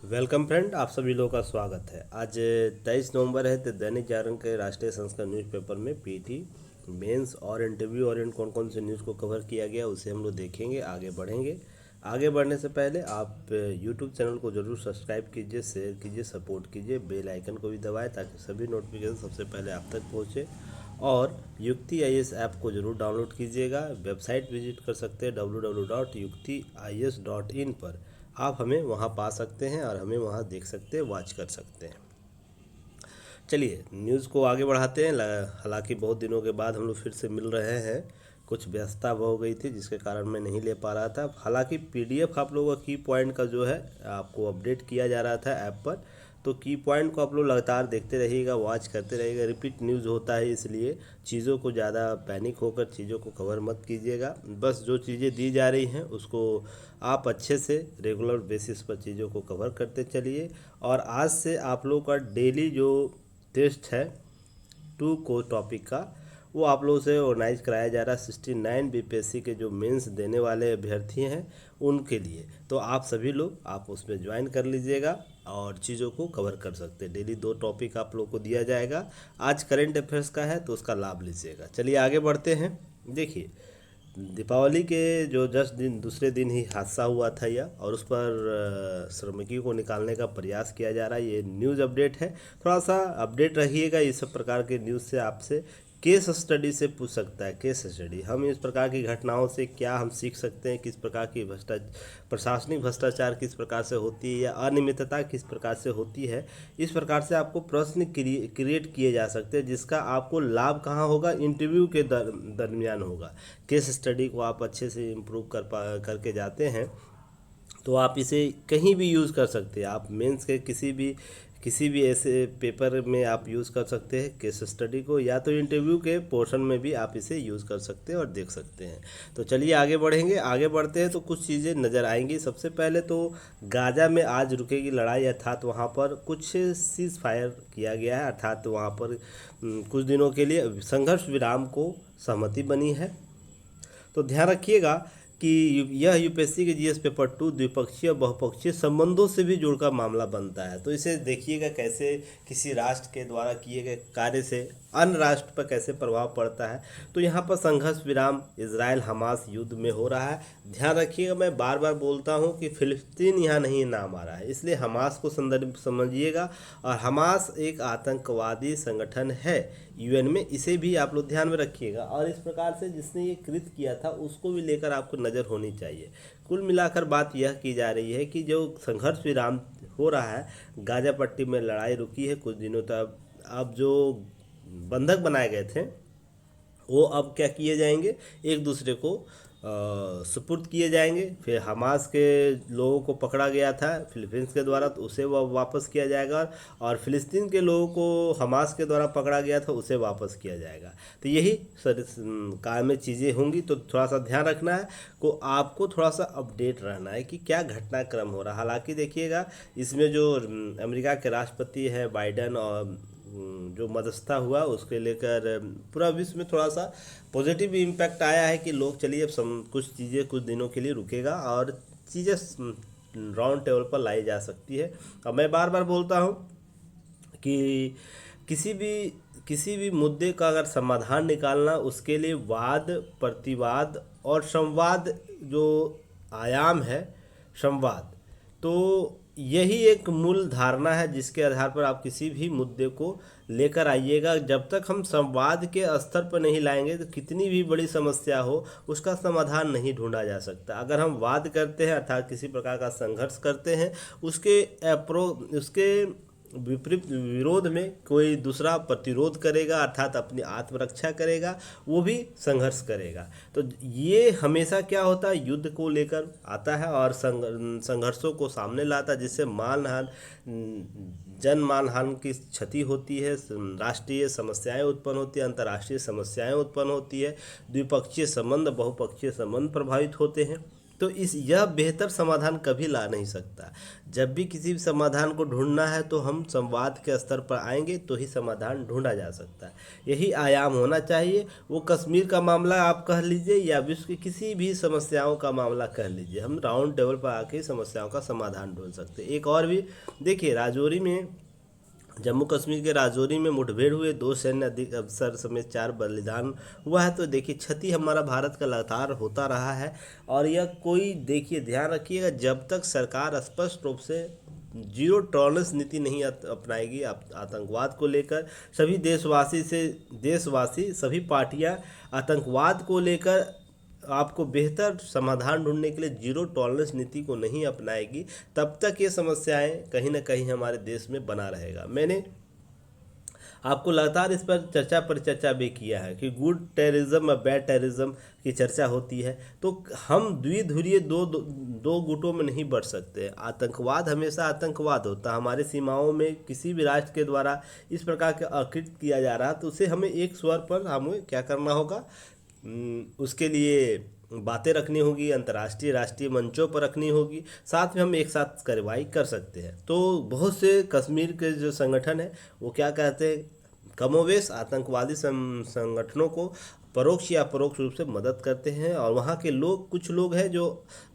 Welcome friend, आप सभी लोगों का स्वागत है। आज 23 नवंबर है, तो दैनिक जागरण के राष्ट्रीय संस्कृत न्यूज़पेपर में पीटी मेंस और इंटरव्यू और इन कौन कौन से न्यूज़ को कवर किया गया उसे हम लोग देखेंगे, आगे बढ़ेंगे। आगे बढ़ने से पहले आप यूट्यूब चैनल को जरूर सब्सक्राइब कीजिए, शेयर कीजिए, सपोर्ट कीजिए, बेल आइकन को भी दबाएं ताकि सभी नोटिफिकेशन सबसे पहले आप तक पहुँचे। और युक्ति आईएएस ऐप को जरूर डाउनलोड कीजिएगा। वेबसाइट विजिट कर सकते हैं www.yuktiias.in पर। आप हमें वहाँ पा सकते हैं और हमें वहाँ देख सकते हैं, वॉच कर सकते हैं। चलिए न्यूज़ को आगे बढ़ाते हैं। हालांकि बहुत दिनों के बाद हम लोग फिर से मिल रहे हैं। कुछ व्यस्तता हो गई थी जिसके कारण मैं नहीं ले पा रहा था। हालांकि पीडीएफ आप लोगों का की पॉइंट का जो है आपको अपडेट किया जा रहा था ऐप पर, तो की पॉइंट को आप लोग लगातार देखते रहिएगा, वॉच करते रहिएगा। रिपीट न्यूज़ होता है, इसलिए चीज़ों को ज़्यादा पैनिक होकर चीज़ों को कवर मत कीजिएगा। बस जो चीज़ें दी जा रही हैं उसको आप अच्छे से रेगुलर बेसिस पर चीज़ों को कवर करते चलिए। और आज से आप लोग का डेली जो टेस्ट है 2 को टॉपिक का, वो आप लोगों से ऑर्गेनाइज कराया जा रहा है 69 बीपीएससी के जो मेंस देने वाले अभ्यर्थी हैं उनके लिए। तो आप सभी लोग आप उसमें ज्वाइन कर लीजिएगा और चीज़ों को कवर कर सकते हैं। डेली 2 टॉपिक आप लोग को दिया जाएगा। आज करंट अफेयर्स का है तो उसका लाभ लीजिएगा। चलिए आगे बढ़ते हैं। देखिए, दीपावली के जो जस्ट दिन दूसरे दिन ही हादसा हुआ था यह, और उस पर श्रमिकों को निकालने का प्रयास किया जा रहा है। ये न्यूज़ अपडेट है, थोड़ा सा अपडेट रहिएगा। इस सब प्रकार के न्यूज़ से आपसे केस स्टडी से पूछ सकता है। केस स्टडी, हम इस प्रकार की घटनाओं से क्या हम सीख सकते हैं, किस प्रकार की प्रशासनिक भ्रष्टाचार किस प्रकार से होती है या अनियमितता किस प्रकार से होती है, इस प्रकार से आपको प्रश्न क्रिएट किए जा सकते हैं जिसका आपको लाभ कहाँ होगा, इंटरव्यू के दरमियान होगा। केस स्टडी को आप अच्छे से इम्प्रूव करके जाते हैं तो आप इसे कहीं भी यूज़ कर सकते हैं। आप मेंस के किसी भी ऐसे पेपर में आप यूज़ कर सकते हैं केस स्टडी को, या तो इंटरव्यू के पोर्शन में भी आप इसे यूज़ कर सकते हैं और देख सकते हैं। तो चलिए आगे बढ़ेंगे। आगे बढ़ते हैं तो कुछ चीज़ें नज़र आएंगी। सबसे पहले तो गाज़ा में आज रुकेगी लड़ाई, अर्थात वहाँ पर कुछ सीज़ फायर किया गया है, अर्थात वहाँ पर कुछ दिनों के लिए संघर्ष विराम को सहमति बनी है। तो ध्यान रखिएगा कि यह यूपीएससी के जीएस पेपर 2 द्विपक्षीय और बहुपक्षीय संबंधों से भी जुड़कर मामला बनता है। तो इसे देखिएगा कैसे किसी राष्ट्र के द्वारा किए गए कार्य से अन्य राष्ट्र पर कैसे प्रभाव पड़ता है। तो यहाँ पर संघर्ष विराम इजराइल हमास युद्ध में हो रहा है। ध्यान रखिएगा, मैं बार बार बोलता हूँ कि फिलिस्तीन यहाँ नहीं नाम आ रहा है, इसलिए हमास को संदर्भ समझिएगा। और हमास एक आतंकवादी संगठन है यूएन में, इसे भी आप लोग ध्यान में रखिएगा। और इस प्रकार से जिसने ये कृत किया था उसको भी लेकर आपको नज़र होनी चाहिए। कुल मिलाकर बात यह की जा रही है कि जो संघर्ष विराम हो रहा है, गाजा पट्टी में लड़ाई रुकी है कुछ दिनों तक। अब जो बंधक बनाए गए थे वो अब क्या किए जाएंगे, एक दूसरे को सुपुर्द किए जाएंगे। फिर हमास के लोगों को पकड़ा गया था फिलीपींस के द्वारा, तो उसे वापस किया जाएगा। और फिलिस्तीन के लोगों को हमास के द्वारा पकड़ा गया था, उसे वापस किया जाएगा। तो यही काम में चीज़ें होंगी। तो थोड़ा सा ध्यान रखना है को, आपको थोड़ा सा अपडेट रहना है कि क्या घटनाक्रम हो रहा है। हालांकि देखिएगा, इसमें जो अमेरिका के राष्ट्रपति हैं बाइडन, और जो मध्यस्थता हुआ उसके लेकर पूरा विश्व में थोड़ा सा पॉजिटिव इम्पैक्ट आया है कि लोग चलिए अब कुछ चीज़ें कुछ दिनों के लिए रुकेगा और चीज़ें राउंड टेबल पर लाई जा सकती है। और मैं बार बार बोलता हूँ कि किसी भी किसी भी मुद्दे का अगर समाधान निकालना, उसके लिए वाद प्रतिवाद और संवाद जो आयाम है, संवाद, तो यही एक मूल धारणा है जिसके आधार पर आप किसी भी मुद्दे को लेकर आइएगा। जब तक हम संवाद के स्तर पर नहीं लाएंगे तो कितनी भी बड़ी समस्या हो उसका समाधान नहीं ढूंढा जा सकता। अगर हम वाद करते हैं अर्थात किसी प्रकार का संघर्ष करते हैं, उसके विपरीत विरोध में कोई दूसरा प्रतिरोध करेगा, अर्थात अपनी आत्मरक्षा करेगा, वो भी संघर्ष करेगा। तो ये हमेशा क्या होता है, युद्ध को लेकर आता है और संघर्षों को सामने लाता है, जिससे मानहानि जन मानहानि की क्षति होती है, राष्ट्रीय समस्याएं उत्पन्न होती है, अंतर्राष्ट्रीय समस्याएं उत्पन्न होती है, द्विपक्षीय संबंध बहुपक्षीय संबंध प्रभावित होते हैं। तो यह बेहतर समाधान कभी ला नहीं सकता। जब भी किसी भी समाधान को ढूंढना है तो हम संवाद के स्तर पर आएंगे तो ही समाधान ढूंढा जा सकता है। यही आयाम होना चाहिए। वो कश्मीर का मामला आप कह लीजिए या विश्व की किसी भी समस्याओं का मामला कह लीजिए, हम राउंड टेबल पर आके समस्याओं का समाधान ढूंढ सकते हैं। एक और भी देखिए, राजौरी में, जम्मू कश्मीर के राजौरी में मुठभेड़ हुए, 2 सैन्य अफसर समेत 4 बलिदान हुआ है। तो देखिए, क्षति हमारा भारत का लगातार होता रहा है। और यह कोई, देखिए ध्यान रखिएगा, जब तक सरकार स्पष्ट रूप से जीरो टॉलरेंस नीति नहीं अपनाएगी आतंकवाद को लेकर, सभी देशवासी सभी पार्टियां आतंकवाद को लेकर आपको बेहतर समाधान ढूंढने के लिए जीरो टॉलरेंस नीति को नहीं अपनाएगी, तब तक ये समस्याएं कहीं ना कहीं हमारे देश में बना रहेगा। मैंने आपको लगातार इस पर चर्चा भी किया है कि गुड टेररिज्म और बैड टेररिज्म की चर्चा होती है। तो हम द्विध्रुवीय दो गुटों में नहीं बढ़ सकते। आतंकवाद हमेशा आतंकवाद होता है। हमारी सीमाओं में किसी भी राष्ट्र के द्वारा इस प्रकार के आकृत किया जा रहा है तो उसे हमें एक स्वर पर हमें क्या करना होगा, उसके लिए बातें रखनी होगी, अंतर्राष्ट्रीय राष्ट्रीय मंचों पर रखनी होगी, साथ में हम एक साथ कार्रवाई कर सकते हैं। तो बहुत से कश्मीर के जो संगठन है वो क्या कहते हैं, कमोवेश आतंकवादी संगठनों को परोक्ष या अपरोक्ष रूप से मदद करते हैं। और वहाँ के लोग, कुछ लोग हैं जो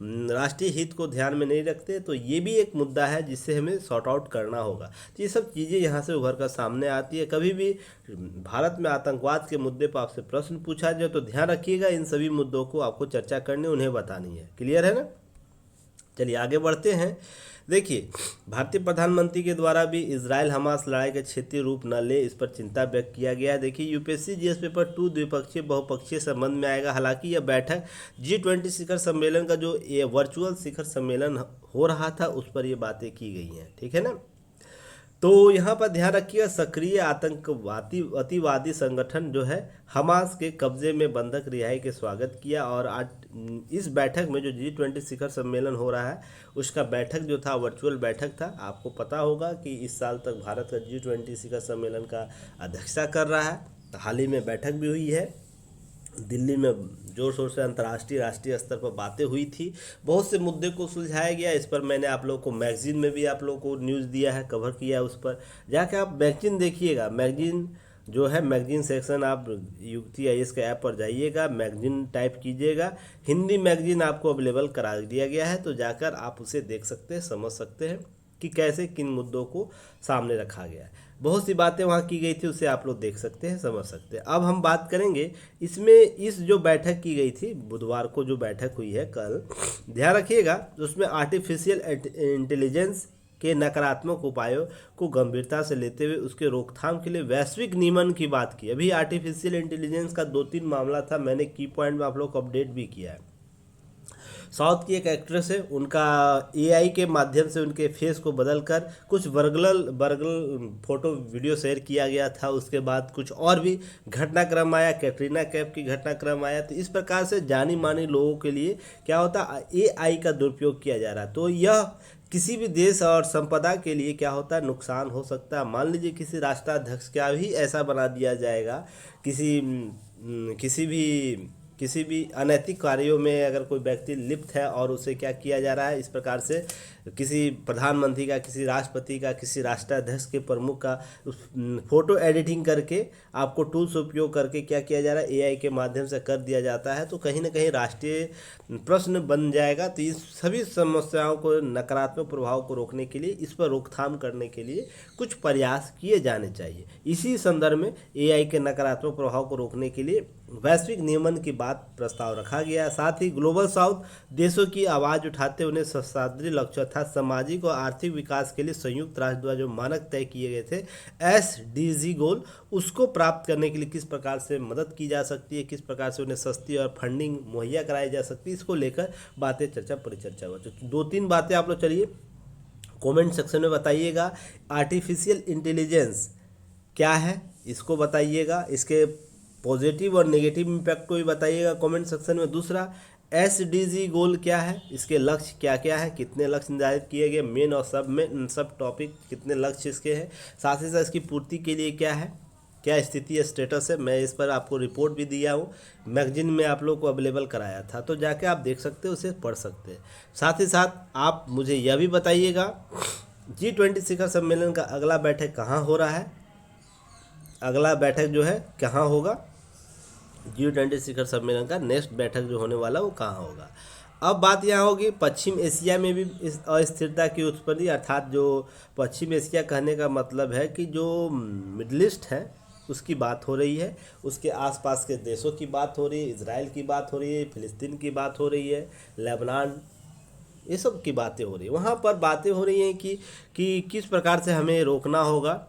राष्ट्रीय हित को ध्यान में नहीं रखते। तो ये भी एक मुद्दा है जिससे हमें सॉर्ट आउट करना होगा। तो ये सब चीज़ें यहाँ से उभर कर सामने आती है। कभी भी भारत में आतंकवाद के मुद्दे पर आपसे प्रश्न पूछा जाए तो ध्यान रखिएगा, इन सभी मुद्दों को आपको चर्चा करनी, उन्हें बतानी है। क्लियर है ना? चलिए आगे बढ़ते हैं। देखिए, भारतीय प्रधानमंत्री के द्वारा भी इजराइल हमास लड़ाई का क्षेत्रीय रूप न ले, इस पर चिंता व्यक्त किया गया है। देखिए, यूपीएससी जीएस पेपर 2 द्विपक्षीय बहुपक्षीय संबंध में आएगा। हालांकि यह बैठक G20 शिखर सम्मेलन का जो ये वर्चुअल शिखर सम्मेलन हो रहा था उस पर ये बातें की गई हैं। ठीक है ना? तो यहाँ पर ध्यान रखिएगा, सक्रिय आतंकवादी अतिवादी संगठन जो है हमास के कब्जे में बंधक रिहाई के स्वागत किया। और इस बैठक में जो G20 शिखर सम्मेलन हो रहा है उसका बैठक जो था वर्चुअल बैठक था। आपको पता होगा कि इस साल तक भारत का G20 शिखर सम्मेलन का अध्यक्षता कर रहा है। हाल ही में बैठक भी हुई है दिल्ली में, जोर शोर से अंतर्राष्ट्रीय राष्ट्रीय स्तर पर बातें हुई थी, बहुत से मुद्दे को सुलझाया गया। इस पर मैंने आप लोगों को मैगजीन में भी आप लोगों को न्यूज़ दिया है, कवर किया है। उस पर जाके आप मैगजीन देखिएगा। मैगजीन जो है, मैगजीन सेक्शन आप युक्ति IAS के ऐप पर जाइएगा, मैगजीन टाइप कीजिएगा, हिंदी मैगजीन आपको अवेलेबल करा दिया गया है। तो जाकर आप उसे देख सकते हैं, समझ सकते हैं कि कैसे किन मुद्दों को सामने रखा गया है। बहुत सी बातें वहाँ की गई थी, उसे आप लोग देख सकते हैं, समझ सकते हैं। अब हम बात करेंगे इसमें, इस जो बैठक की गई थी बुधवार को जो बैठक हुई है कल, ध्यान रखिएगा, उसमें आर्टिफिशियल इंटेलिजेंस के नकारात्मक उपायों को गंभीरता से लेते हुए उसके रोकथाम के लिए वैश्विक नियमन की बात की। अभी आर्टिफिशियल इंटेलिजेंस का 2-3 मामला था, मैंने की पॉइंट में आप लोग को अपडेट भी किया है। साउथ की एक एक्ट्रेस है, उनका AI के माध्यम से उनके फेस को बदलकर कुछ बर्गल फोटो वीडियो शेयर किया गया था। उसके बाद कुछ और भी घटनाक्रम आया, कैटरीना कैफ की घटनाक्रम आया। तो इस प्रकार से जानी मानी लोगों के लिए क्या होता, AI का दुरुपयोग किया जा रहा है। तो यह किसी भी देश और संपदा के लिए क्या होता है, नुकसान हो सकता है। मान लीजिए किसी राष्ट्राध्यक्ष का भी ऐसा बना दिया जाएगा, किसी भी अनैतिक कार्यों में अगर कोई व्यक्ति लिप्त है और उसे क्या किया जा रहा है, इस प्रकार से किसी प्रधानमंत्री का, किसी राष्ट्रपति का, किसी राष्ट्राध्यक्ष के प्रमुख का फोटो एडिटिंग करके आपको टूल्स उपयोग करके क्या किया जा रहा है, AI के माध्यम से कर दिया जाता है। तो कहीं ना कहीं राष्ट्रीय प्रश्न बन जाएगा। तो इस सभी समस्याओं को, नकारात्मक प्रभाव को रोकने के लिए, इस पर रोकथाम करने के लिए कुछ प्रयास किए जाने चाहिए। इसी संदर्भ में AI के नकारात्मक प्रभाव को रोकने के लिए वैश्विक नियमन की बात प्रस्ताव रखा गया। साथ ही ग्लोबल साउथ देशों की आवाज़ उठाते उन्हें सहस्राब्दी लक्ष्य अर्थात सामाजिक और आर्थिक विकास के लिए संयुक्त राष्ट्र द्वारा जो मानक तय किए गए थे, SDG गोल, उसको प्राप्त करने के लिए किस प्रकार से मदद की जा सकती है, किस प्रकार से उन्हें सस्ती और फंडिंग मुहैया कराई जा सकती है, इसको लेकर बातें परिचर्चा हुआ। तो 2-3 बातें आप लोग चलिए कमेंट सेक्शन में बताइएगा। आर्टिफिशियल इंटेलिजेंस क्या है इसको बताइएगा, इसके पॉजिटिव और नेगेटिव इम्पैक्ट को भी बताइएगा कमेंट सेक्शन में। दूसरा, SDG गोल क्या है, इसके लक्ष्य क्या क्या है, कितने लक्ष्य निर्धारित किए गए, मेन और सब टॉपिक कितने लक्ष्य इसके हैं, साथ ही साथ इसकी पूर्ति के लिए क्या है, क्या स्थिति है, स्टेटस है। मैं इस पर आपको रिपोर्ट भी दिया हूँ, मैगजीन में आप लोग को अवेलेबल कराया था, तो जाके आप देख सकते हो, उसे पढ़ सकते हैं। साथ ही साथ आप मुझे यह भी बताइएगा G20 शिखर सम्मेलन का अगला बैठक कहाँ हो रहा है, अगला बैठक जो है कहाँ होगा, G20 शिखर सम्मेलन का नेक्स्ट बैठक जो होने वाला वो कहाँ होगा। अब बात यहाँ होगी पश्चिम एशिया में भी इस अस्थिरता की उत्पत्ति, अर्थात जो पश्चिम एशिया कहने का मतलब है कि जो मिडल ईस्ट है उसकी बात हो रही है, उसके आसपास के देशों की बात हो रही है, इजराइल की बात हो रही है, फिलिस्तीन की बात हो रही है, लेबनान, ये सब की बातें हो रही है। वहाँ पर बातें हो रही हैं कि किस प्रकार से हमें रोकना होगा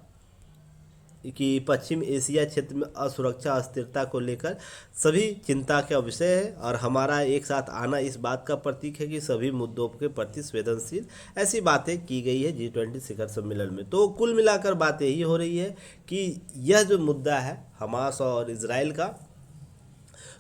कि पश्चिम एशिया क्षेत्र में असुरक्षा अस्थिरता को लेकर सभी चिंता का विषय है, और हमारा एक साथ आना इस बात का प्रतीक है कि सभी मुद्दों के प्रति संवेदनशील, ऐसी बातें की गई है G20 शिखर सम्मेलन में। तो कुल मिलाकर बात यही हो रही है कि यह जो मुद्दा है हमास और इजराइल का,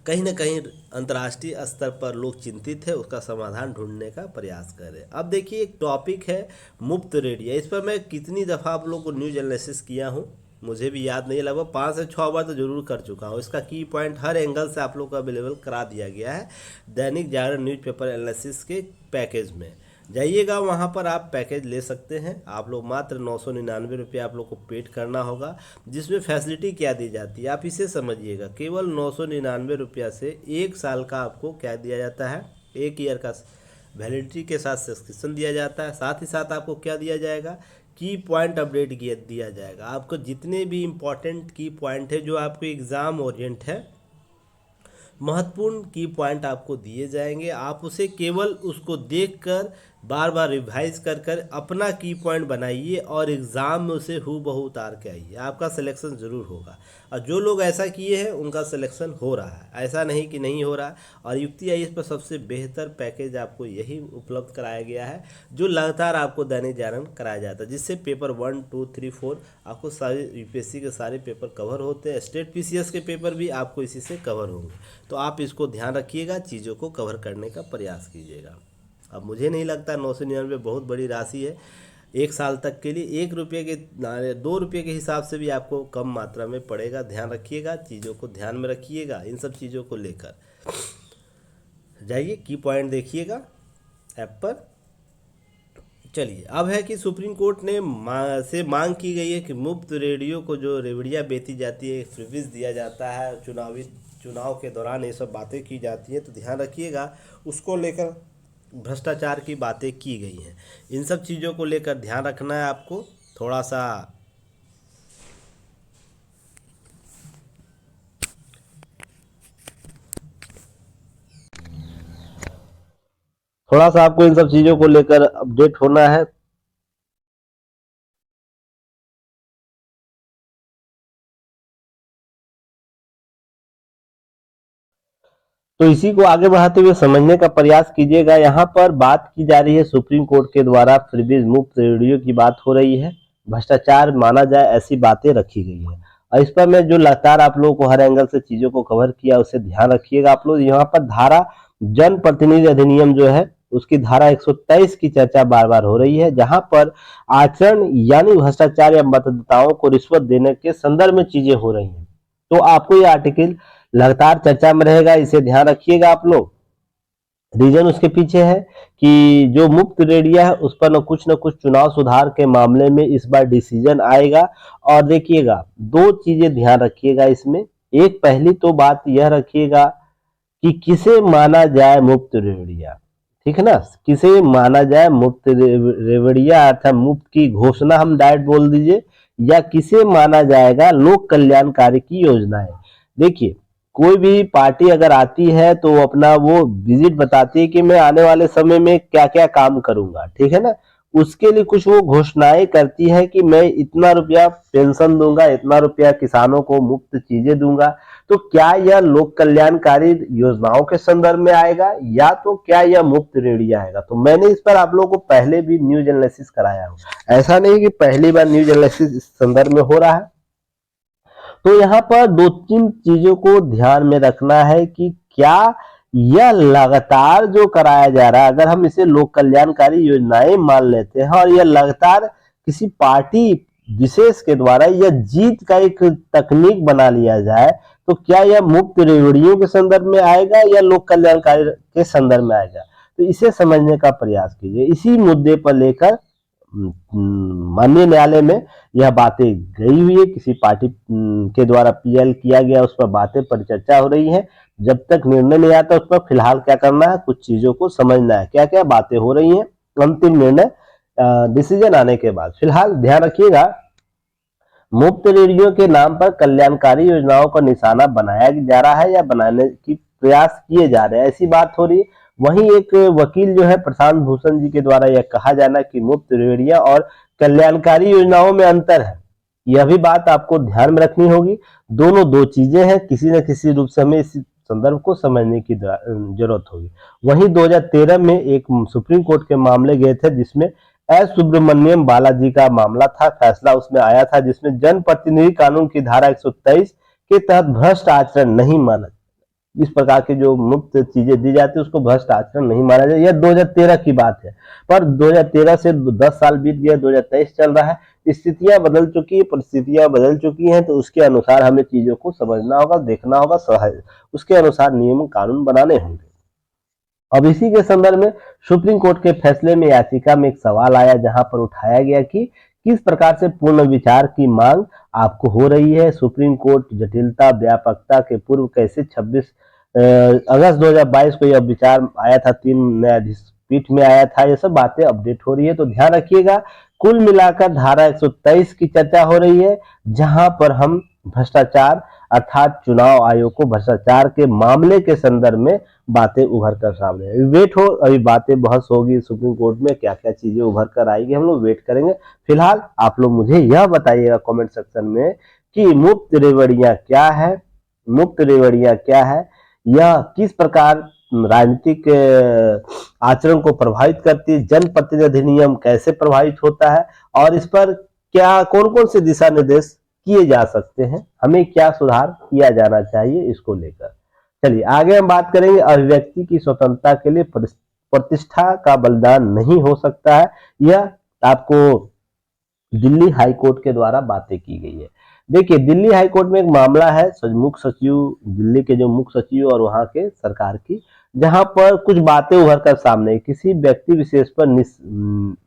कहीं ना कहीं अंतर्राष्ट्रीय स्तर पर लोग चिंतित है, उसका समाधान ढूंढने का प्रयास कर रहे हैं। अब देखिए एक टॉपिक है मुफ्त रेडियो, इस पर मैं कितनी दफ़ा आप लोग को न्यूज एनालिसिस किया हूँ मुझे भी याद नहीं, लगभग 5 से 6 बार तो जरूर कर चुका हूँ। इसका की पॉइंट हर एंगल से आप लोग को अवेलेबल करा दिया गया है दैनिक जागरण न्यूज़पेपर एनालिसिस के पैकेज में। जाइएगा वहाँ पर आप पैकेज ले सकते हैं। आप लोग मात्र 999 रुपये आप लोग को पेड करना होगा, जिसमें फैसिलिटी क्या दी जाती है आप इसे समझिएगा। केवल 999 रुपया से 1 साल का आपको क्या दिया जाता है, 1 ईयर का वैलिडिटी के साथ सब्सक्रिप्शन दिया जाता है। साथ ही साथ आपको क्या दिया जाएगा, की पॉइंट अपडेट दिया जाएगा। आपको जितने भी इम्पोर्टेंट की पॉइंट है जो आपको एग्ज़ाम ओरिएंट है, महत्वपूर्ण की पॉइंट आपको दिए जाएंगे। आप उसे केवल उसको देखकर बार बार रिवाइज कर कर अपना की पॉइंट बनाइए और एग्ज़ाम में उसे हूबहू उतार के आइए, आपका सिलेक्शन ज़रूर होगा। और जो लोग ऐसा किए हैं उनका सिलेक्शन हो रहा है, ऐसा नहीं कि नहीं हो रहा। और युक्ति आई इस पर सबसे बेहतर पैकेज आपको यही उपलब्ध कराया गया है जो लगातार आपको दैनिक जागरण कराया जाता है, जिससे पेपर 1, 2, 3, 4 आपको सारे यूपीएससी के सारे पेपर कवर होते हैं। स्टेट पीसीएस के पेपर भी आपको इसी से कवर होंगे, तो आप इसको ध्यान रखिएगा, चीज़ों को कवर करने का प्रयास कीजिएगा। अब मुझे नहीं लगता 999 बहुत बड़ी राशि है, 1 साल तक के लिए 1 रुपये के 2 रुपये के हिसाब से भी आपको कम मात्रा में पड़ेगा। ध्यान रखिएगा, चीज़ों को ध्यान में रखिएगा, इन सब चीज़ों को लेकर जाइए, की पॉइंट देखिएगा ऐप पर। चलिए, अब है कि सुप्रीम कोर्ट ने मांग की गई है कि मुफ्त रेडियो को जो रेवड़ियाँ बेची जाती है, फ्रीबीज दिया जाता है, चुनाव के दौरान ये सब बातें की जाती हैं, तो ध्यान रखिएगा उसको लेकर भ्रष्टाचार की बातें की गई हैं। इन सब चीज़ों को लेकर ध्यान रखना है आपको, थोड़ा सा आपको इन सब चीज़ों को लेकर अपडेट होना है। तो इसी को आगे बढ़ाते हुए समझने का प्रयास कीजिएगा। यहाँ पर बात की जा रही है सुप्रीम कोर्ट के द्वारा फ्रीबीज मुफ्त रेडियो की बात हो रही है, भ्रष्टाचार माना जाए ऐसी बातें रखी गई है। और इस पर मैं जो लगातार आप लोगों को हर एंगल से चीजों को कवर किया उसे ध्यान रखिएगा आप लोग। यहाँ पर धारा जन प्रतिनिधि अधिनियम जो है उसकी धारा 123 की चर्चा बार बार हो रही है, जहां पर आचरण यानी भ्रष्टाचार या मतदाताओं को रिश्वत देने के संदर्भ में चीजें हो रही हैं। तो आपको ये आर्टिकल लगातार चर्चा में रहेगा, इसे ध्यान रखिएगा आप लोग। रीजन उसके पीछे है कि जो मुफ्त रेडियो है उस पर न कुछ चुनाव सुधार के मामले में इस बार डिसीजन आएगा। और देखिएगा 2 चीजें ध्यान रखिएगा इसमें। एक पहली तो बात यह रखिएगा कि किसे माना जाए मुफ्त रेवड़िया, ठीक है ना, किसे माना जाए मुफ्त रेवड़िया अर्थात मुफ्त की घोषणा हम डायरेक्ट बोल दीजिए, या किसे माना जाएगा लोक कल्याणकारी की योजनाएं। देखिए कोई भी पार्टी अगर आती है तो अपना वो विजिट बताती है कि मैं आने वाले समय में क्या क्या काम करूंगा, ठीक है ना, उसके लिए कुछ वो घोषणाएं करती है कि मैं इतना रुपया पेंशन दूंगा, इतना रुपया किसानों को मुफ्त चीजें दूंगा। तो क्या यह लोक कल्याणकारी योजनाओं के संदर्भ में आएगा या तो क्या यह मुफ्त रेडियो आएगा? तो मैंने इस पर आप लोगों को पहले भी न्यूज एनालिसिस कराया हूँ, ऐसा नहीं कि पहली बार न्यूज एनालिसिस इस संदर्भ में हो रहा है। तो यहाँ पर 2-3 चीजों को ध्यान में रखना है कि क्या यह लगातार जो कराया जा रहा है, अगर हम इसे लोक कल्याणकारी योजनाएं मान लेते हैं और यह लगातार किसी पार्टी विशेष के द्वारा यह जीत का एक तकनीक बना लिया जाए तो क्या यह मुफ्त रेवड़ियों के संदर्भ में आएगा या लोक कल्याणकारी के संदर्भ में आएगा, तो इसे समझने का प्रयास कीजिए। इसी मुद्दे पर लेकर माननीय न्यायालय में यह बातें गई हुई है, किसी पार्टी के द्वारा पीएल किया गया, उस पर बातें परिचर्चा हो रही है। जब तक निर्णय नहीं आता उस पर फिलहाल क्या करना है, कुछ चीजों को समझना है, क्या क्या बातें हो रही हैं, अंतिम निर्णय डिसीजन आने के बाद। फिलहाल ध्यान रखिएगा, मुफ्त रेडियो के नाम पर कल्याणकारी योजनाओं का निशाना बनाया जा रहा है या बनाने की प्रयास किए जा रहे हैं, ऐसी बात हो रही है। वहीं एक वकील जो है प्रशांत भूषण जी के द्वारा यह कहा जाना कि मुफ्त रेडियो और कल्याणकारी योजनाओं में अंतर है, यह भी बात आपको ध्यान में रखनी होगी। दोनों दो चीजें हैं, किसी न किसी रूप से हमें इस संदर्भ को समझने की जरूरत होगी। वहीं 2013 में एक सुप्रीम कोर्ट के मामले गए थे जिसमें एस सुब्रमण्यम बालाजी का मामला था, फैसला उसमें आया था जिसमें जनप्रतिनिधि कानून की धारा 123 के तहत भ्रष्ट आचरण नहीं माना, इस प्रकार की जो मुफ्त चीजें दी जाती है उसको भ्रष्ट आचरण नहीं माना जाए। यह 2013 की बात है, पर 2013 से 10 साल बीत गया, 2023 चल रहा है, स्थितियां बदल चुकी है, परिस्थितियां बदल चुकी हैं, तो उसके अनुसार हमें चीजों को समझना होगा, देखना होगा, उसके अनुसार नियम कानून बनाने होंगे। अब इसी के संदर्भ में सुप्रीम कोर्ट के फैसले में याचिका में एक सवाल आया जहां पर उठाया गया कि किस प्रकार से पूर्ण विचार की मांग आपको हो रही है। सुप्रीम कोर्ट जटिलता व्यापकता के पूर्व कैसे 26 अगस्त 2022 को यह विचार आया था, 3 न्यायाधीश पीठ में आया था, ये सब बातें अपडेट हो रही है। तो ध्यान रखिएगा, कुल मिलाकर धारा 123 की चर्चा हो रही है जहां पर हम भ्रष्टाचार अर्थात चुनाव आयोग को भ्रष्टाचार के मामले के संदर्भ में बातें उभर कर सामने वेट हो, अभी बातें बहस होगी सुप्रीम कोर्ट में, क्या क्या चीजें उभर कर आएगी, हम लोग वेट करेंगे। फिलहाल आप लोग मुझे यह बताइएगा कमेंट सेक्शन में कि मुफ्त रेवड़ियां क्या है, मुफ्त रेवड़ियां क्या है, यह किस प्रकार राजनीतिक आचरण को प्रभावित करती है, जनप्रतिनिधि अधिनियम कैसे प्रभावित होता है और इस पर क्या कौन कौन से दिशा निर्देश किए जा सकते हैं, हमें क्या सुधार किया जाना चाहिए, इसको लेकर चलिए आगे हम बात करेंगे। अभिव्यक्ति की स्वतंत्रता के लिए प्रतिष्ठा का बलिदान नहीं हो सकता है, यह आपको दिल्ली हाई कोर्ट के द्वारा बातें की गई है। देखिए दिल्ली हाई कोर्ट में एक मामला है, मुख्य सचिव दिल्ली के जो मुख्य सचिव और वहां के सरकार की, जहां पर कुछ बातें उभर कर सामने किसी व्यक्ति विशेष पर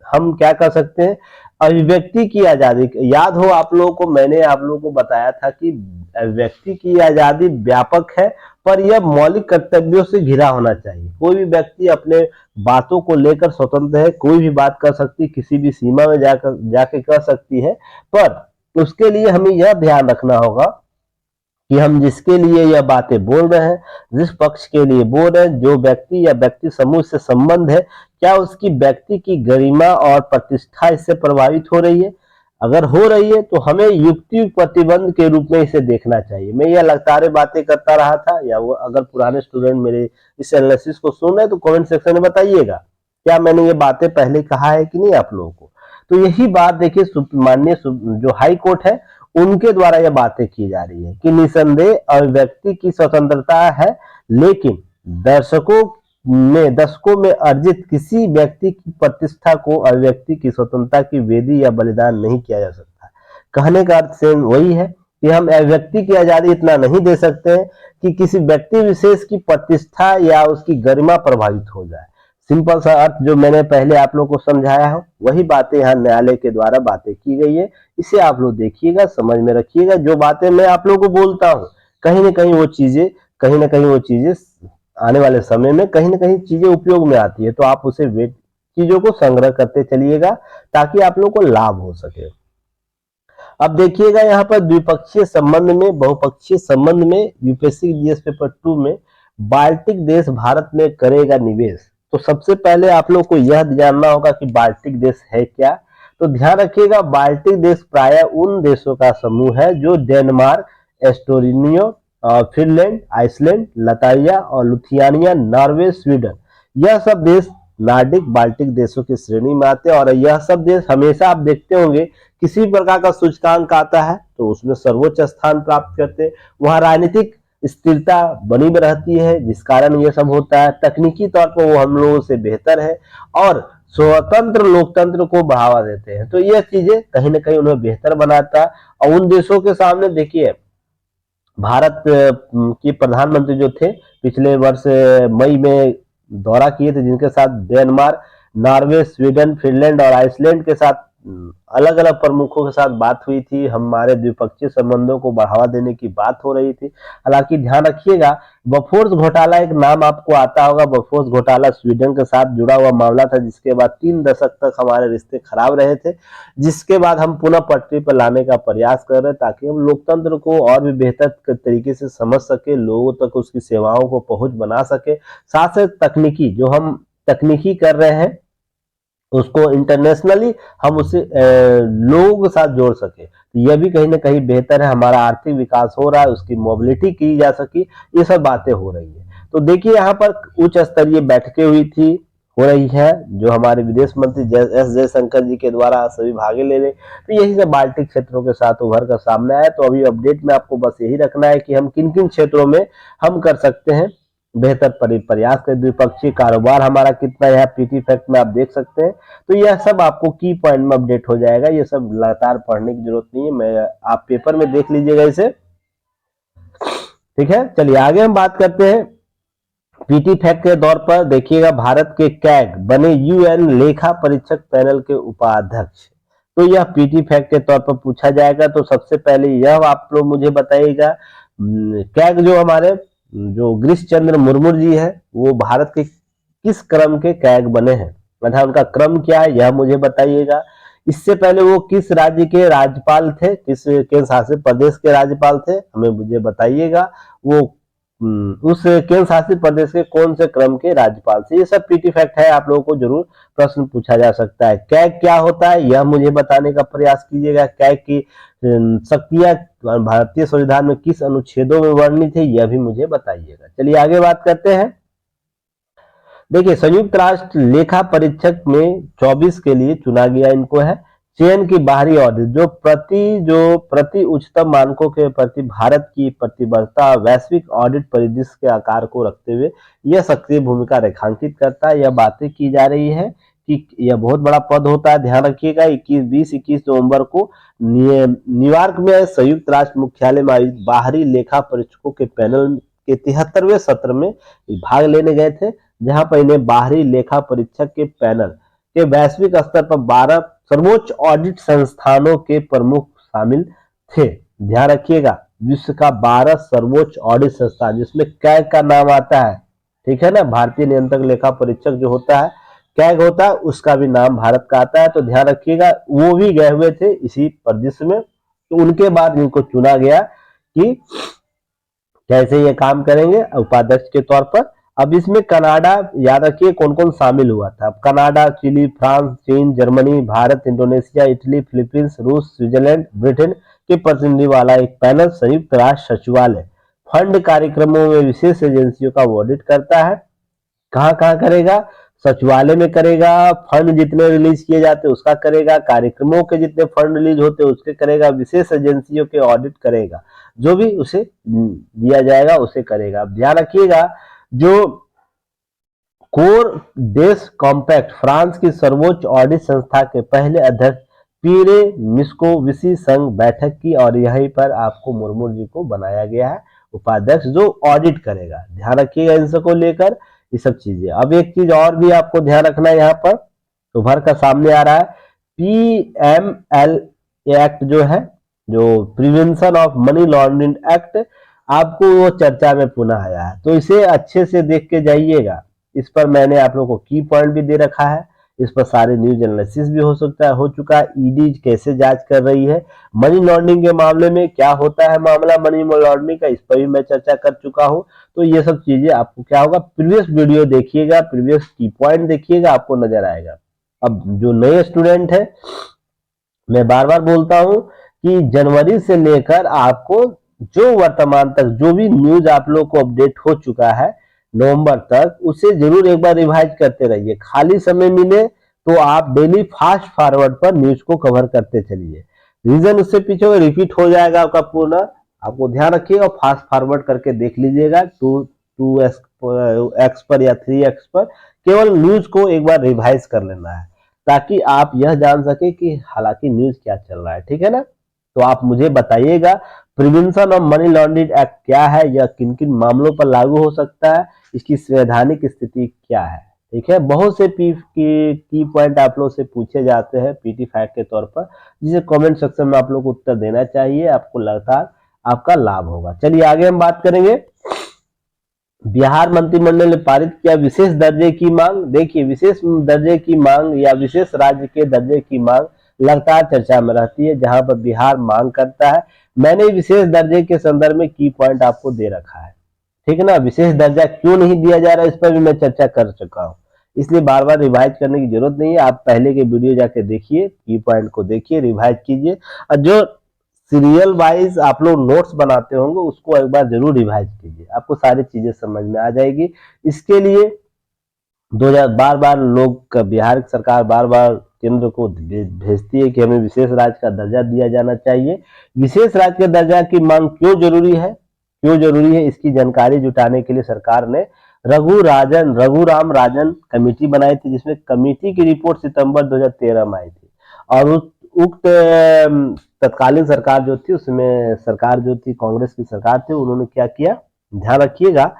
हम क्या कर सकते हैं, अभिव्यक्ति की आजादी। याद हो आप लोगों को, मैंने आप लोगों को बताया था कि व्यक्ति की आजादी व्यापक है पर यह मौलिक कर्तव्यों से घिरा होना चाहिए। कोई भी व्यक्ति अपने बातों को लेकर स्वतंत्र है, कोई भी बात कर सकती, किसी भी सीमा में जाके कर सकती है, पर उसके लिए हमें यह ध्यान रखना होगा कि हम जिसके लिए यह बातें बोल रहे हैं, जिस पक्ष के लिए बोल रहे हैं, जो व्यक्ति या व्यक्ति समूह से संबंध है, क्या उसकी व्यक्ति की गरिमा और प्रतिष्ठा इससे प्रभावित हो रही है। अगर हो रही है तो हमें युक्ति प्रतिबंध के रूप में इसे देखना चाहिए। मैं यह लगातार बातें करता रहा था, या वो अगर पुराने स्टूडेंट मेरे इस एनालिसिस को सुन रहे हैं तो कमेंट सेक्शन में बताइएगा क्या मैंने ये बातें पहले कहा है कि नहीं आप लोगों को। तो यही बात देखिए माननीय जो हाई कोर्ट है उनके द्वारा यह बातें की जा रही है कि निसंदेह अभिव्यक्ति की स्वतंत्रता है, लेकिन दशकों में अर्जित किसी व्यक्ति की प्रतिष्ठा को अभिव्यक्ति की स्वतंत्रता की वेदी या बलिदान नहीं किया जा सकता। कहने का अर्थ सेम वही है कि हम अभिव्यक्ति की आजादी इतना नहीं दे सकते हैं कि किसी व्यक्ति विशेष की प्रतिष्ठा या उसकी गरिमा प्रभावित हो जाए। सिंपल सा अर्थ जो मैंने पहले आप लोग को समझाया है वही बातें यहाँ न्यायालय के द्वारा बातें की गई है। इसे आप लोग देखिएगा, समझ में रखिएगा। जो बातें मैं आप लोगों को बोलता हूँ कहीं ना कहीं वो चीजें आने वाले समय में कहीं ना कहीं चीजें उपयोग में आती है, तो आप उसे चीजों को संग्रह करते चलिएगा ताकि आप लोग को लाभ हो सके। अब देखिएगा यहाँ पर द्विपक्षीय संबंध में, बहुपक्षीय संबंध में यूपीएससी जीएस पेपर 2 में बाल्टिक देश भारत में करेगा निवेश। तो सबसे पहले आप लोग को यह जानना होगा कि बाल्टिक देश है क्या। तो ध्यान रखिएगा, बाल्टिक देश प्राय उन देशों का समूह है जो डेनमार्क, एस्टोनिया, फिनलैंड, आइसलैंड, लतारिया और लुथियानिया, नॉर्वे, स्वीडन, यह सब देश नॉर्डिक बाल्टिक देशों की श्रेणी में आते हैं। और यह सब देश हमेशा आप देखते होंगे किसी प्रकार का सूचकांक आता है तो उसमें सर्वोच्च स्थान प्राप्त करते हैं। वहां राजनीतिक स्थिरता बनी रहती है जिस कारण ये सब होता है। तकनीकी तौर पर वो हम लोगों से बेहतर है और स्वतंत्र लोकतंत्र को बढ़ावा देते हैं। तो यह चीजें कहीं ना कहीं उन्हें बेहतर बनाता है। और उन देशों के सामने देखिए, भारत की प्रधानमंत्री जो थे पिछले वर्ष मई में दौरा किए थे, जिनके साथ म्यांमार, नॉर्वे, स्वीडन, फिनलैंड और आइसलैंड के साथ अलग अलग प्रमुखों के साथ बात हुई थी। हमारे द्विपक्षीय संबंधों को बढ़ावा देने की बात हो रही थी। हालांकि ध्यान रखिएगा, बफोर्स घोटाला एक नाम आपको आता होगा। बफोर्स घोटाला स्वीडन के साथ जुड़ा हुआ मामला था, जिसके बाद 3 दशक तक हमारे रिश्ते खराब रहे थे, जिसके बाद हम पुनः पटरी पर लाने का प्रयास कर रहे हैं, ताकि हम लोकतंत्र को और भी बेहतर तरीके से समझ सके, लोगों तक उसकी सेवाओं को पहुंच बना सके। साथ साथ तकनीकी जो हम तकनीकी कर रहे हैं उसको इंटरनेशनली हम उसे लोगों के साथ जोड़ सके। तो यह भी कहीं ना कहीं बेहतर है। हमारा आर्थिक विकास हो रहा है, उसकी मोबिलिटी की जा सकी, ये सब बातें हो रही है। तो देखिए, यहाँ पर उच्च स्तरीय बैठकें हुई थी, हो रही है, जो हमारे विदेश मंत्री एस जयशंकर जी के द्वारा सभी भागे ले रहे। तो यही सब बाल्टिक क्षेत्रों के साथ उभर कर सामने आया। तो अभी अपडेट में आपको बस यही रखना है कि हम किन किन क्षेत्रों में हम कर सकते हैं बेहतर प्रयास करें। द्विपक्षीय कारोबार हमारा कितना है, पीटी फैक्ट में आप देख सकते हैं। तो यह सब आपको की पॉइंट में अपडेट हो जाएगा। ये सब लगातार पढ़ने की जरूरत नहीं है, मैं आप पेपर में देख लीजिएगा इसे, ठीक है। चलिए आगे हम बात करते हैं। पीटी फैक्ट के तौर पर देखिएगा, भारत के कैग बने यूएन लेखा परीक्षक पैनल के उपाध्यक्ष। तो यह पीटी फैक्ट के तौर पर पूछा जाएगा। तो सबसे पहले यह आप लोग मुझे बताइएगा, कैग जो हमारे जो गिरीश चंद्र मुर्मू जी है, वो भारत के किस क्रम के कैग बने हैं, मतलब उनका क्रम क्या है, यह मुझे बताइएगा। इससे पहले वो किस राज्य के राज्यपाल थे, किस केंद्र शासित प्रदेश के राज्यपाल थे, हमें मुझे बताइएगा। वो उस केंद्र शासित प्रदेश के कौन से क्रम के राज्यपाल थे। ये सब पीटी फैक्ट है, आप लोगों को जरूर प्रश्न पूछा जा सकता है। कैग क्या होता है, यह मुझे बताने का प्रयास कीजिएगा। कैग की शक्तियां भारतीय संविधान में किस अनुच्छेदों में वर्णित है, यह भी मुझे बताइएगा। चलिए आगे बात करते हैं। देखिए, संयुक्त राष्ट्र लेखा परीक्षक में 24 के लिए चुना गया इनको है। चयन की बाहरी ऑडिट जो प्रति उच्चतम मानकों के प्रति भारत की प्रतिबद्धता वैश्विक ऑडिट परिदृश्य के आकार को रखते हुए यह सक्रिय भूमिका रेखांकित करता है। यह बातें की जा रही है कि यह बहुत बड़ा पद होता है। ध्यान रखिएगा, 21 नवंबर को न्यूयॉर्क में संयुक्त राष्ट्र मुख्यालय में आयोजित बाहरी लेखा परीक्षकों के पैनल के 73वें सत्र में भाग लेने गए थे, जहां पर इन्हें बाहरी लेखा परीक्षक के पैनल के वैश्विक स्तर पर 12 सर्वोच्च ऑडिट संस्थानों के प्रमुख शामिल थे। ध्यान रखिएगा, विश्व का 12 सर्वोच्च ऑडिट संस्थान, जिसमें कैग का नाम आता है, ठीक है ना। भारतीय नियंत्रक लेखा परीक्षक जो होता है, कैग होता है, उसका भी नाम भारत का आता है। तो ध्यान रखिएगा, वो भी गए हुए थे इसी परिदृश्य में। तो उनके बाद इनको चुना गया कि कैसे ये काम करेंगे उपाध्यक्ष के तौर पर। अब इसमें कनाडा, याद रखिए कौन कौन शामिल हुआ था। कनाडा, चिली, फ्रांस, चीन, Germany, Bharat, Indonesia, Italy, Philippines, रूस, स्विट्जरलैंड, ब्रिटेन के प्रतिनिधि वाला एक पैनल संयुक्त राष्ट्र सचिवालय फंड कार्यक्रमों में विशेष एजेंसियों का ऑडिट करता है। कहाँ कहाँ करेगा, सचिवालय में करेगा, फंड जितने रिलीज किए जाते हैं उसका करेगा, कार्यक्रमों के जितने फंड रिलीज होते हैं उसके करेगा, विशेष एजेंसियों के ऑडिट करेगा, जो भी उसे दिया जाएगा उसे करेगा। ध्यान रखिएगा, जो कोर देश कॉम्पैक्ट फ्रांस की सर्वोच्च ऑडिट संस्था के पहले अध्यक्ष पीरे मिस्कोविसी संग बैठक की, और यहीं पर आपको मुर्मू जी को बनाया गया है उपाध्यक्ष, जो ऑडिट करेगा। ध्यान रखिएगा इन सबको लेकर ये सब चीजें। अब एक चीज और भी आपको ध्यान रखना है, यहाँ पर उभर का सामने आ रहा है, PML एक्ट जो है, जो prevention of money laundering act, आपको वो चर्चा में पुनः आया है। तो इसे अच्छे से देख के जाइएगा। इस पर मैंने आप लोगों को की पॉइंट भी दे रखा है, इस पर सारे न्यूज एनालिसिस भी हो चुका है। ईडी कैसे जांच कर रही है मनी लॉन्ड्रिंग के मामले में, क्या होता है मामला मनी लॉन्ड्रिंग का, इस पर भी मैं चर्चा कर चुका हूं। तो ये सब चीजें आपको क्या होगा, प्रीवियस वीडियो देखिएगा, प्रीवियस की पॉइंट देखिएगा, आपको नजर आएगा। अब जो नए स्टूडेंट है, मैं बार बार बोलता हूं कि जनवरी से लेकर आपको जो वर्तमान तक जो भी न्यूज आप लोग को अपडेट हो चुका है नवंबर तक, उसे जरूर एक बार रिवाइज करते रहिए। खाली समय मिले तो आप डेली फास्ट फॉरवर्ड पर न्यूज को कवर करते चलिए। रीजन उससे पीछे रिपीट हो जाएगा आपका पूर्ण, आपको ध्यान रखिएगा और फास्ट फॉरवर्ड करके देख लीजिएगा 2x पर या 3x पर केवल न्यूज को एक बार रिवाइज कर लेना है ताकि आप यह जान सके कि हालांकि न्यूज क्या चल रहा है, ठीक है ना। तो आप मुझे बताइएगा prevention of money laundering act क्या है, यह किन किन मामलों पर लागू हो सकता है, इसकी संवैधानिक स्थिति क्या है, ठीक है। बहुत से की पॉइंट आप लोग से पूछे जाते हैं पीटी फैक्ट के तौर पर, जिसे कमेंट सेक्शन में आप लोग को उत्तर देना चाहिए, आपको लगातार आपका लाभ होगा। चलिए आगे हम बात करेंगे। बिहार मंत्रिमंडल ने पारित किया विशेष दर्जे की मांग। देखिए विशेष दर्जे की मांग या विशेष राज्य के दर्जे की मांग लगातार चर्चा में रहती है, जहां पर बिहार मांग करता है। मैंने विशेष दर्जे के संदर्भ में की पॉइंट आपको दे रखा है, ठीक है ना। विशेष दर्जा क्यों नहीं दिया जा रहा है इस पर भी मैं चर्चा कर चुका हूँ, इसलिए बार बार रिवाइज करने की जरूरत नहीं है। आप पहले के वीडियो जाके देखिए, की पॉइंट को देखिए, रिवाइज कीजिए, और जो सीरियल वाइज आप लोग नोट्स बनाते होंगे उसको एक बार जरूर रिवाइज कीजिए, आपको सारी चीजें समझ में आ जाएगी। इसके लिए 2000 बार बार लोग बिहार सरकार बार बार केंद्र को भेजती है कि हमें विशेष राज्य का दर्जा दिया जाना चाहिए। विशेष राज्य के दर्जा की मांग क्यों जरूरी है, इसकी जानकारी जुटाने के लिए सरकार ने रघुराम राजन कमेटी बनाई थी, जिसमें कमेटी की रिपोर्ट सितंबर 2013 में आई थी। और उक्त तत्कालीन सरकार जो थी उसमें सरकार जो थी कांग्रेस की सरकार थी, उन्होंने क्या किया, ध्यान रखिएगा,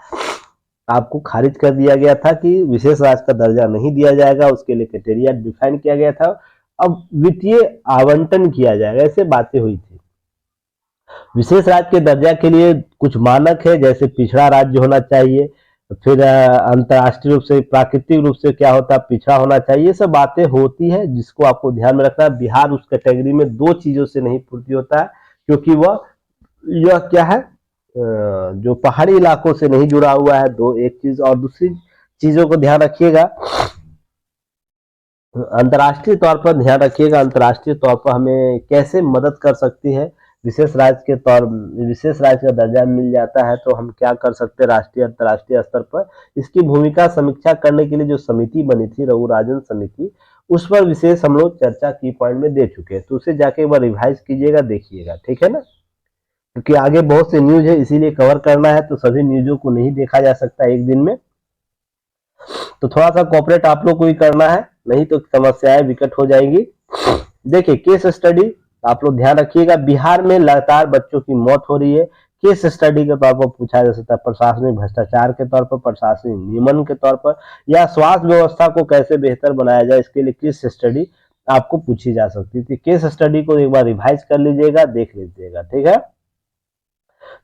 आपको खारिज कर दिया गया था कि विशेष राज्य का दर्जा नहीं दिया जाएगा, उसके लिए क्राइटेरिया डिफाइन किया गया था, अब वित्तीय आवंटन किया जाएगा, ऐसे बातें हुई थी। विशेष राज्य के दर्जा के लिए कुछ मानक है, जैसे पिछड़ा राज्य होना चाहिए, फिर अंतर्राष्ट्रीय रूप से प्राकृतिक रूप से क्या होता है पिछड़ा होना चाहिए, ये सब बातें होती है जिसको आपको ध्यान में रखना है। बिहार उस कैटेगरी में दो चीजों से नहीं पूर्ति होता है, क्योंकि यह क्या है, जो पहाड़ी इलाकों से नहीं जुड़ा हुआ है, दो एक चीज, और दूसरी चीजों को ध्यान रखिएगा, अंतर्राष्ट्रीय तौर पर ध्यान रखिएगा, अंतर्राष्ट्रीय तौर पर हमें कैसे मदद कर सकती है विशेष राज्य का दर्जा मिल जाता है तो हम क्या कर सकते हैं राष्ट्रीय अंतर्राष्ट्रीय स्तर पर। इसकी भूमिका समीक्षा करने के लिए जो समिति बनी थी रघुराजन समिति, उस पर विशेष हम लोग चर्चा की पॉइंट में दे चुके हैं, तो उसे जाके एक बार रिवाइज कीजिएगा, देखिएगा, ठीक है ना। क्योंकि आगे बहुत से न्यूज है इसीलिए कवर करना है, तो सभी न्यूजों को नहीं देखा जा सकता एक दिन में, तो थोड़ा सा कॉपरेट आप लोग को ही करना है, नहीं तो समस्याएं विकट हो जाएंगी। देखिए केस स्टडी आप लोग ध्यान रखिएगा, बिहार में लगातार बच्चों की मौत हो रही है, केस स्टडी के तौर पर पूछा जा सकता है, प्रशासनिक भ्रष्टाचार के तौर पर, प्रशासनिक नियमन के तौर पर, या स्वास्थ्य व्यवस्था को कैसे बेहतर बनाया जाए, इसके लिए केस स्टडी आपको पूछी जा सकती थी। केस स्टडी को एक बार रिवाइज कर लीजिएगा, देख लीजिएगा, ठीक है।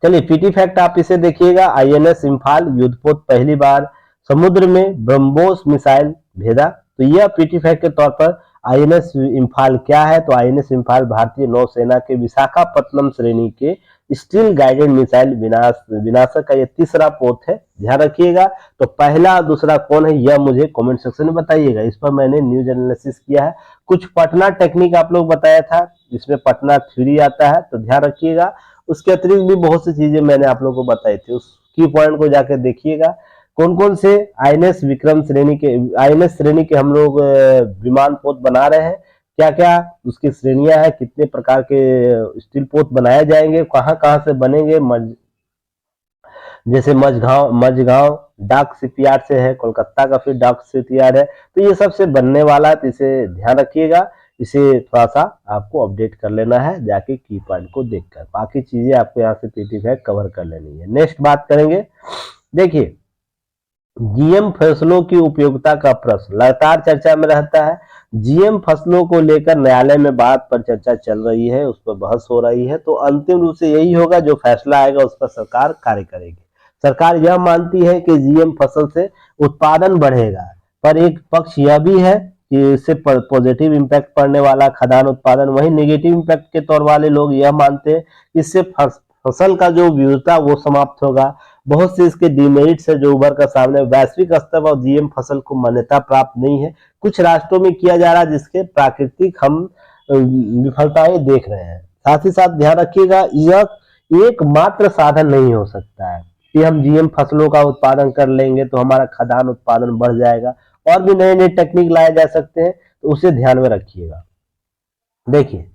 चलिए पीटी फैक्ट आप इसे देखिएगा, आईएनएस इम्फाल युद्धपोत पहली बार समुद्र में ब्रह्मोस मिसाइल भेदा, तो यह पीटी फैक्ट के तौर पर आईएनएस इम्फाल क्या है, तो आईएनएस इम्फाल भारतीय नौसेना के विशाखापट्टनम श्रेणी के स्टील गाइडेड मिसाइल विनाशक का यह तीसरा पोत है, ध्यान रखिएगा। तो पहला दूसरा कौन है यह मुझे कमेंट सेक्शन में बताइएगा, इस पर मैंने न्यूज एनालिसिस किया है। कुछ पटना टेक्निक आप लोग बताया था, इसमें पटना थ्योरी आता है, तो ध्यान रखिएगा। उसके अतिरिक्त भी बहुत सी चीजें मैंने आप लोगों को बताई थी, उस की पॉइंट को जाकर देखिएगा। कौन कौन से आईएनएस विक्रम श्रेणी के, आईएनएस श्रेणी के हम लोग विमान पोत बना रहे हैं, क्या क्या उसकी श्रेणियां हैं, कितने प्रकार के स्टील पोत बनाए जाएंगे, कहाँ कहाँ से बनेंगे, जैसे मझगांव डाक शिपयार्ड से है, कोलकाता का फिर डाक शिपयार्ड है, तो ये सबसे बनने वाला है, तो इसे ध्यान रखिएगा, इसे थोड़ा सा आपको अपडेट कर लेना है जाके की पॉइंट को देखकर, बाकी चीजें आपको यहाँ से पीटी फैक्ट कवर कर लेनी है। नेक्स्ट बात करेंगे, देखिए जीएम फसलों की उपयोगिता का प्रश्न लगातार चर्चा में रहता है, जीएम फसलों को लेकर न्यायालय में बात पर चर्चा चल रही है, उस पर बहस हो रही है, तो अंतिम रूप से यही होगा, जो फैसला आएगा उस पर सरकार कार्य करेगी। सरकार यह मानती है कि जीएम फसल से उत्पादन बढ़ेगा, पर एक पक्ष यह भी है कि इससे पॉजिटिव इम्पैक्ट पड़ने वाला खाद्यान्न उत्पादन, वही नेगेटिव इम्पैक्ट के तौर वाले लोग यह मानते हैं इससे फसल का जो विविधता वो समाप्त होगा, बहुत से इसके डिमेरिट्स है जो उभर कर सामने, वैश्विक स्तर पर जीएम फसल को मान्यता प्राप्त नहीं है, कुछ राष्ट्रों में किया जा रहा है जिसके प्राकृतिक हम विफलताएं देख रहे हैं। साथ ही साथ ध्यान रखिएगा यह एकमात्र साधन नहीं हो सकता है कि हम जीएम फसलों का उत्पादन कर लेंगे तो हमारा खाद्यान्न उत्पादन बढ़ जाएगा, और भी नए नए टेक्निक लाए जा सकते हैं, तो उसे ध्यान में रखिएगा। देखिए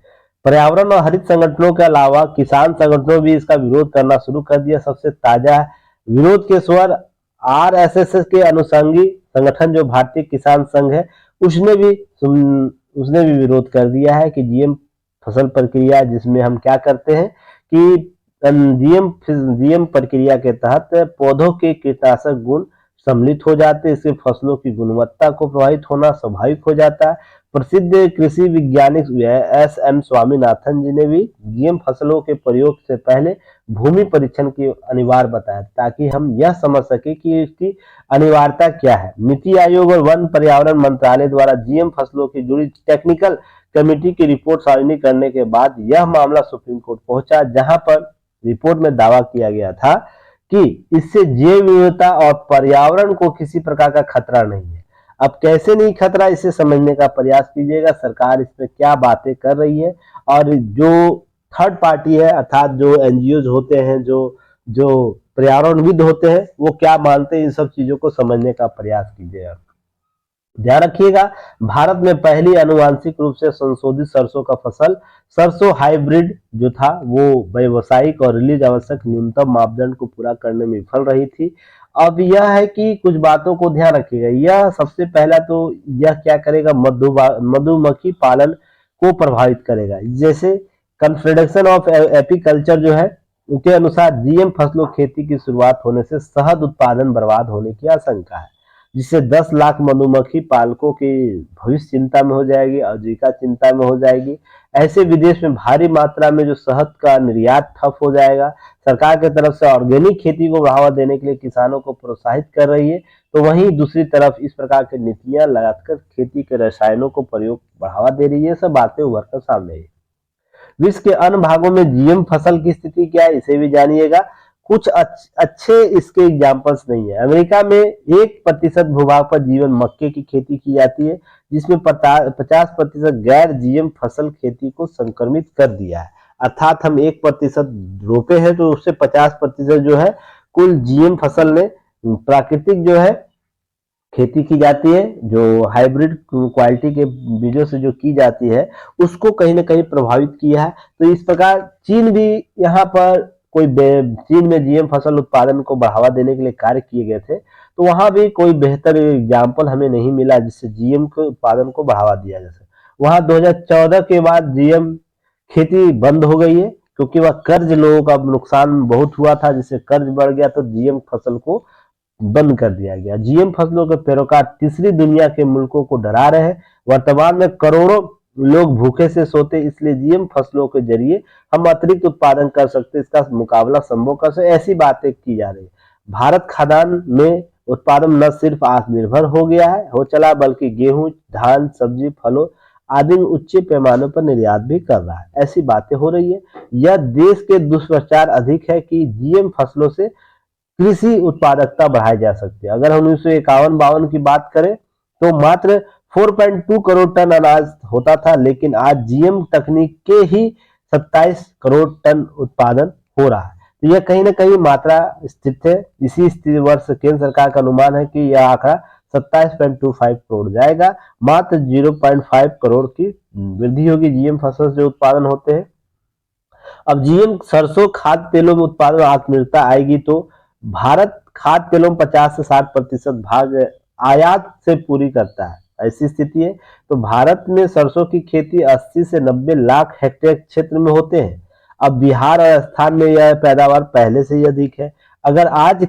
पर्यावरण और हरित संगठनों के अलावा किसान संगठनों भी इसका विरोध करना शुरू कर दिया। सबसे ताजा विरोध के स्वर आरएसएस के अनुषंगी संगठन जो भारतीय किसान संघ है उसने भी विरोध कर दिया है कि जीएम फसल प्रक्रिया, जिसमें हम क्या करते हैं कि जीएम प्रक्रिया के तहत पौधों के कीटनाशक गुण सम्मिलित हो जाते हैं, इससे फसलों की गुणवत्ता को प्रभावित होना स्वाभाविक हो जाता है। प्रसिद्ध कृषि वैज्ञानिक एस.एम. स्वामीनाथन जी ने भी जीएम फसलों के प्रयोग से पहले भूमि परीक्षण की अनिवार्य बताया, ताकि हम यह समझ सके कि इसकी अनिवार्यता क्या है। नीति आयोग और वन पर्यावरण मंत्रालय द्वारा जीएम फसलों की जुड़ी टेक्निकल कमेटी की रिपोर्ट सार्वजनिक करने के बाद यह मामला सुप्रीम कोर्ट पहुंचा, जहां पर रिपोर्ट में दावा किया गया था कि इससे जैव विविधता और पर्यावरण को किसी प्रकार का खतरा नहीं है। अब कैसे नहीं खतरा, इसे समझने का प्रयास कीजिएगा, सरकार इसमें क्या बातें कर रही है, और जो थर्ड पार्टी है अर्थात जो एनजीओ होते हैं, जो जो पर्यावरणविद होते हैं, वो क्या मानते हैं, इन सब चीजों को समझने का प्रयास कीजिएगा। ध्यान रखिएगा, भारत में पहली आनुवांशिक रूप से संशोधित सरसों का फसल सरसों हाइब्रिड जो था वो व्यावसायिक और रिलीज आवश्यक न्यूनतम मापदंड को पूरा करने में विफल रही थी। अब यह है कि कुछ बातों को ध्यान रखिएगा। यह सबसे पहला तो यह क्या करेगा, मधुमक्खी पालन को प्रभावित करेगा। जैसे कन्फेडरेशन ऑफ एपीकल्चर जो है उनके अनुसार जीएम फसलों खेती की शुरुआत होने से शहद उत्पादन बर्बाद होने की आशंका है, जिससे 10 लाख मधुमक्खी पालकों की भविष्य चिंता में हो जाएगी, आजीविका चिंता में हो जाएगी। ऐसे विदेश में भारी मात्रा में जो शहद का निर्यात ठप हो जाएगा। सरकार की तरफ से ऑर्गेनिक खेती को बढ़ावा देने के लिए किसानों को प्रोत्साहित कर रही है, तो वहीं दूसरी तरफ इस प्रकार की नीतियां लगाकर खेती के रसायनों को प्रयोग बढ़ावा दे रही है। ये सब बातें उभर कर सामने है। विश्व के अन्य भागों में जीएम फसल की स्थिति क्या है, इसे भी जानिएगा। कुछ अच्छे इसके एग्जाम्पल्स नहीं है। अमेरिका में 1% भूभाग पर जीवन मक्के की खेती की जाती है, जिसमें 50% गैर जीएम फसल खेती को संक्रमित कर दिया है। अर्थात हम 1% रोपे हैं तो उससे 50% जो है कुल जीएम फसल ने प्राकृतिक जो है खेती की जाती है, जो हाइब्रिड क्वालिटी के बीजों से जो की जाती है, उसको कहीं ना कहीं प्रभावित किया है। तो इस प्रकार चीन भी यहाँ पर चीन में जीएम फसल उत्पादन को बढ़ावा देने के लिए कार्य किए गए थे, तो वहां भी कोई बेहतर एग्जाम्पल हमें नहीं मिला जिससे जीएम के उत्पादन को बढ़ावा दिया जा सके। वहां 2014 के बाद जीएम खेती बंद हो गई है, क्योंकि वह कर्ज लोगों का नुकसान बहुत हुआ था, जिससे कर्ज बढ़ गया, तो जीएम फसल को बंद कर दिया गया। जीएम फसलों के पैरोकार तीसरी दुनिया के मुल्कों को डरा रहे हैं। वर्तमान में करोड़ों लोग भूखे से सोते, इसलिए जीएम फसलों के जरिए हम अतिरिक्त उत्पादन कर सकते, इसका मुकाबला संभव कर सकते, ऐसी बातें की जा रही है। भारत खाद्यान्न में उत्पादन न सिर्फ आत्मनिर्भर हो गया है हो चला, बल्कि गेहूं, धान, सब्जी, फलों आदि में उच्च पैमाने पर निर्यात भी कर रहा है। ऐसी बातें हो रही है। यह देश के दुष्प्रचार अधिक है कि जीएम फसलों से कृषि उत्पादकता बढ़ाई जा सकती है। अगर हम 1951-52 की बात करें तो मात्र 4.2 करोड़ टन अनाज होता था, लेकिन आज जीएम तकनीक के ही 27 करोड़ टन उत्पादन हो रहा है। तो यह कहीं ना कहीं मात्रा स्थित है। इसी वर्ष केंद्र सरकार का अनुमान है कि यह आंकड़ा 27.25 करोड़ जाएगा। मात्र 0.5 करोड़ की वृद्धि होगी जीएम फसल से उत्पादन होते हैं। अब जीएम सरसों खाद्य तेलों में उत्पादन आत्मनिर्भरता आएगी, तो भारत खाद्य तेलों में 50 से 60% भाग आयात से पूरी करता है। ऐसी स्थिति है, तो भारत में सरसों की खेती 80 से 90 लाख हेक्टेयर क्षेत्र में होते हैं। अब बिहार और राजस्थान में यह पैदावार पहले से ही अधिक है। अगर आज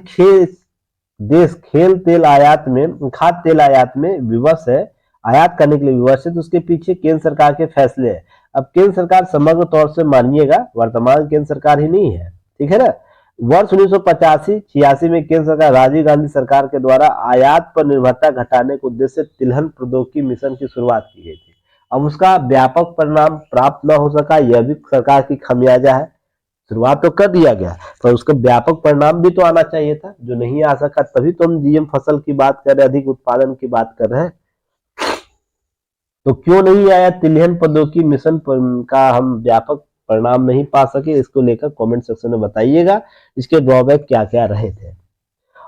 देश खाद्य तेल आयात में विवश है, आयात करने के लिए विवश है, तो उसके पीछे केंद्र सरकार के फैसले हैं। अब केंद्र सरकार समग्र तौर से मानिएगा वर्तमान केंद्र सरकार ही नहीं है, ठीक है ना। वर्ष 1985-86 में केंद्र सरकार राजीव गांधी सरकार के द्वारा आयात पर निर्भरता घटाने के उद्देश्य से तिलहन प्रौद्योगिकी मिशन की शुरुआत की गई थी। अब उसका व्यापक परिणाम प्राप्त न हो सका, यह भी सरकार की खामियाजा है। शुरुआत तो कर दिया गया, पर उसका व्यापक परिणाम भी तो आना चाहिए था, जो नहीं आ सका। तभी तो हम जीएम फसल की बात कर रहे हैं, अधिक उत्पादन की बात कर रहे हैं। तो क्यों नहीं आया तिलहन प्रौद्योगिकी मिशन का हम व्यापक परिणाम नहीं पा सके, इसको लेकर कमेंट सेक्शन में बताइएगा, इसके ड्रॉबैक क्या क्या रहे थे।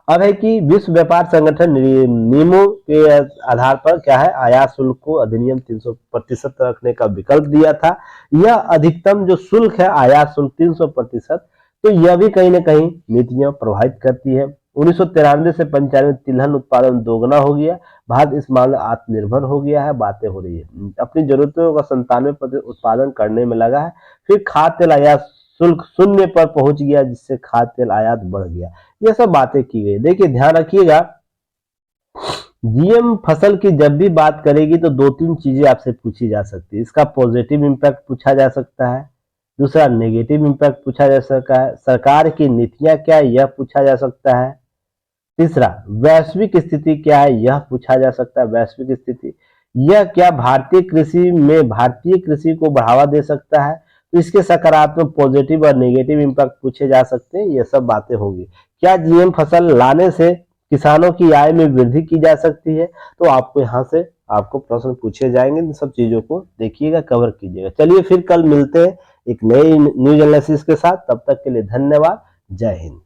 अब है कि विश्व व्यापार संगठन नियमों के आधार पर क्या है, आयात शुल्क को अधिनियम 300% रखने का विकल्प दिया था। यह अधिकतम जो शुल्क है आयात शुल्क 300%, तो यह भी कहीं ना कहीं नीतियां प्रभावित करती है। 1993 से 95 तिलहन उत्पादन दोगुना हो गया। भारत इस मामले में आत्मनिर्भर हो गया है। बातें हो रही है, अपनी जरूरतों का 97% उत्पादन करने में लगा है। फिर खाद्य तेल आयात शुल्क शून्य पर पहुंच गया, जिससे खाद्य तेल आयात बढ़ गया। ये सब बातें की गई। देखिए ध्यान रखिएगा, जीएम फसल की जब भी बात करेगी तो दो तीन चीजें आपसे पूछी जा सकती है। इसका पॉजिटिव इम्पैक्ट पूछा जा सकता है, दूसरा नेगेटिव इम्पैक्ट पूछा जा सकता है, सरकार की नीतियां क्या है यह पूछा जा सकता है, तीसरा वैश्विक स्थिति क्या है यह पूछा जा सकता है। वैश्विक स्थिति, यह क्या भारतीय कृषि को बढ़ावा दे सकता है। तो इसके सकारात्मक, पॉजिटिव और नेगेटिव इम्पैक्ट पूछे जा सकते हैं। ये सब बातें होंगी। क्या जीएम फसल लाने से किसानों की आय में वृद्धि की जा सकती है, तो आपको यहाँ से आपको प्रश्न पूछे जाएंगे। इन सब चीजों को देखिएगा, कवर कीजिएगा। चलिए फिर कल मिलते हैं एक नई न्यूज एनालिसिस के साथ। तब तक के लिए धन्यवाद। जय हिंद।